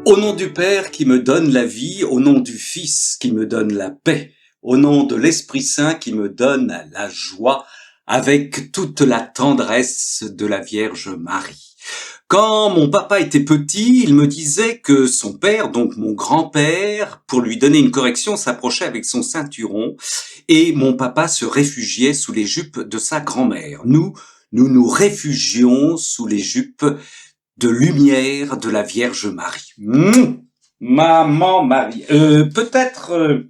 Au nom du Père qui me donne la vie, au nom du Fils qui me donne la paix, au nom de l'Esprit Saint qui me donne la joie, avec toute la tendresse de la Vierge Marie. Quand mon papa était petit, il me disait que son père, donc mon grand-père, pour lui donner une correction, s'approchait avec son ceinturon et mon papa se réfugiait sous les jupes de sa grand-mère. Nous nous réfugions sous les jupes de lumière de la Vierge Marie. Maman Marie. Peut-être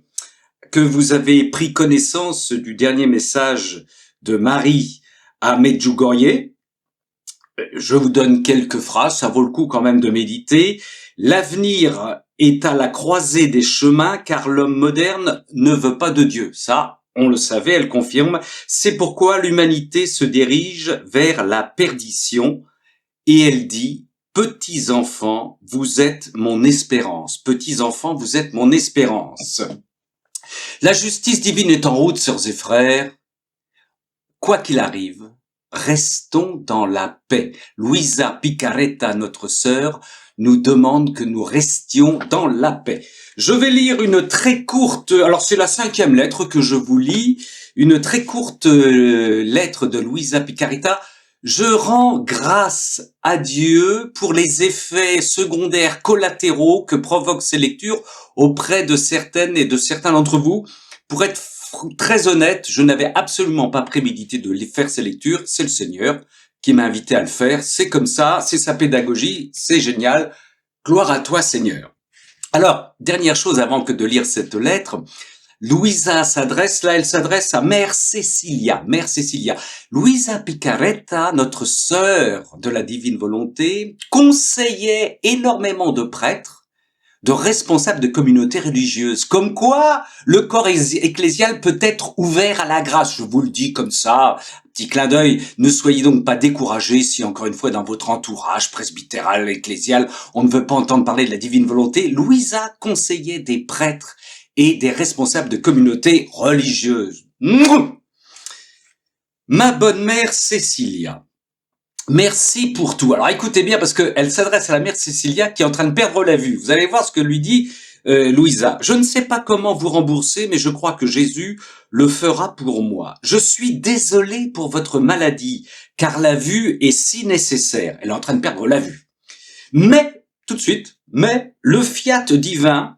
que vous avez pris connaissance du dernier message de Marie à Medjugorje. Je vous donne quelques phrases, ça vaut le coup quand même de méditer. L'avenir est à la croisée des chemins car l'homme moderne ne veut pas de Dieu. Ça, on le savait, elle confirme. C'est pourquoi l'humanité se dirige vers la perdition. Et elle dit, petits enfants, vous êtes mon espérance. Petits enfants, vous êtes mon espérance. La justice divine est en route, sœurs et frères. Quoi qu'il arrive, restons dans la paix. Luisa Picaretta, notre sœur, nous demande que nous restions dans la paix. Je vais lire une très courte, alors c'est la 5e lettre que je vous lis, une très courte lettre de Luisa Picaretta. Je rends grâce à Dieu pour les effets secondaires collatéraux que provoquent ces lectures auprès de certaines et de certains d'entre vous. Pour être très honnête, je n'avais absolument pas prémédité de faire ces lectures. C'est le Seigneur qui m'a invité à le faire. C'est comme ça, c'est sa pédagogie, c'est génial. Gloire à toi, Seigneur. Alors, dernière chose avant que de lire cette lettre, Luisa elle s'adresse à Mère Cécilia. Mère Cécilia. Luisa Picaretta, notre sœur de la divine volonté, conseillait énormément de prêtres, de responsables de communautés religieuses. Comme quoi, le corps ecclésial peut être ouvert à la grâce. Je vous le dis comme ça, petit clin d'œil. Ne soyez donc pas découragés si, encore une fois, dans votre entourage presbytéral, ecclésial, on ne veut pas entendre parler de la divine volonté. Luisa conseillait des prêtres et des responsables de communautés religieuses. Ma bonne mère Cécilia, merci pour tout. Alors écoutez bien parce qu'elle s'adresse à la mère Cécilia qui est en train de perdre la vue. Vous allez voir ce que lui dit Louisa. Je ne sais pas comment vous rembourser, mais je crois que Jésus le fera pour moi. Je suis désolée pour votre maladie, car la vue est si nécessaire. Elle est en train de perdre la vue. Mais, tout de suite, le fiat divin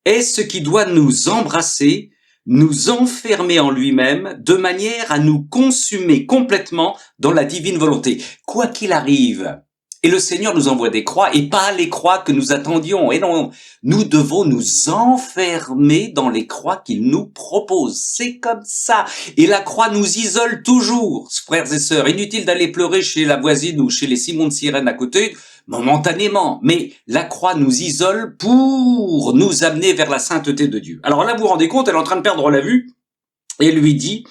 est ce qui doit nous embrasser, nous enfermer en lui-même, de manière à nous consumer complètement dans la divine volonté. Quoi qu'il arrive, et le Seigneur nous envoie des croix, et pas les croix que nous attendions. Et non, nous devons nous enfermer dans les croix qu'il nous propose. C'est comme ça. Et la croix nous isole toujours, frères et sœurs. Inutile d'aller pleurer chez la voisine ou chez les Simons de Cyrène à côté, momentanément, mais la croix nous isole pour nous amener vers la sainteté de Dieu. Alors là, vous vous rendez compte, elle est en train de perdre la vue, et lui dit,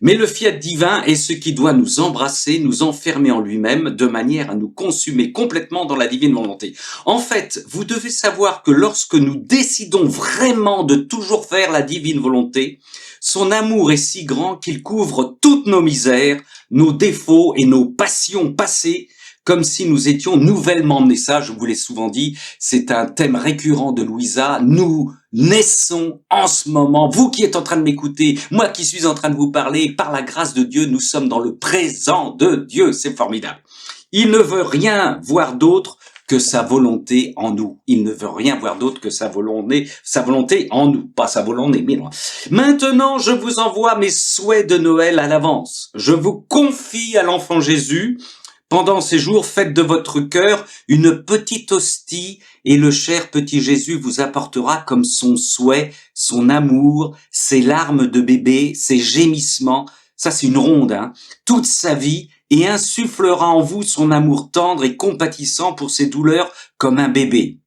mais le fiat divin est ce qui doit nous embrasser, nous enfermer en lui-même, de manière à nous consumer complètement dans la divine volonté. En fait, vous devez savoir que lorsque nous décidons vraiment de toujours faire la divine volonté, son amour est si grand qu'il couvre toutes nos misères, nos défauts et nos passions passées, comme si nous étions nouvellement nés. Ça, je vous l'ai souvent dit, c'est un thème récurrent de Louisa. Nous naissons en ce moment. Vous qui êtes en train de m'écouter, moi qui suis en train de vous parler, par la grâce de Dieu, nous sommes dans le présent de Dieu. C'est formidable. Il ne veut rien voir d'autre que sa volonté en nous. Il ne veut rien voir d'autre que sa volonté en nous. Pas sa volonté, mais loin. Maintenant, je vous envoie mes souhaits de Noël à l'avance. Je vous confie à l'enfant Jésus. Pendant ces jours, faites de votre cœur une petite hostie et le cher petit Jésus vous apportera comme son souhait, son amour, ses larmes de bébé, ses gémissements, ça c'est une ronde, toute sa vie et insufflera en vous son amour tendre et compatissant pour ses douleurs comme un bébé.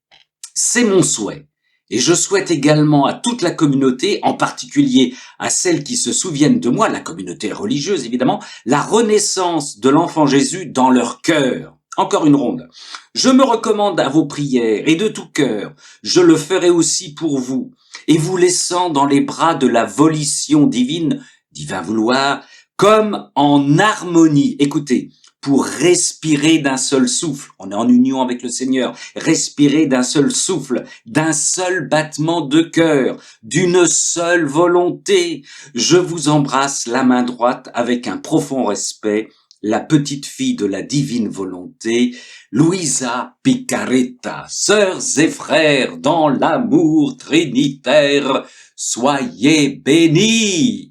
C'est mon souhait. Et je souhaite également à toute la communauté, en particulier à celles qui se souviennent de moi, la communauté religieuse évidemment, la renaissance de l'enfant Jésus dans leur cœur. Encore une ronde. Je me recommande à vos prières et de tout cœur, je le ferai aussi pour vous, et vous laissant dans les bras de la volition divine, divin vouloir, comme en harmonie. Écoutez, pour respirer d'un seul souffle. On est en union avec le Seigneur. Respirer d'un seul souffle, d'un seul battement de cœur, d'une seule volonté. Je vous embrasse la main droite avec un profond respect, la petite fille de la divine volonté, Luisa Picaretta. Sœurs et frères dans l'amour trinitaire, soyez bénis.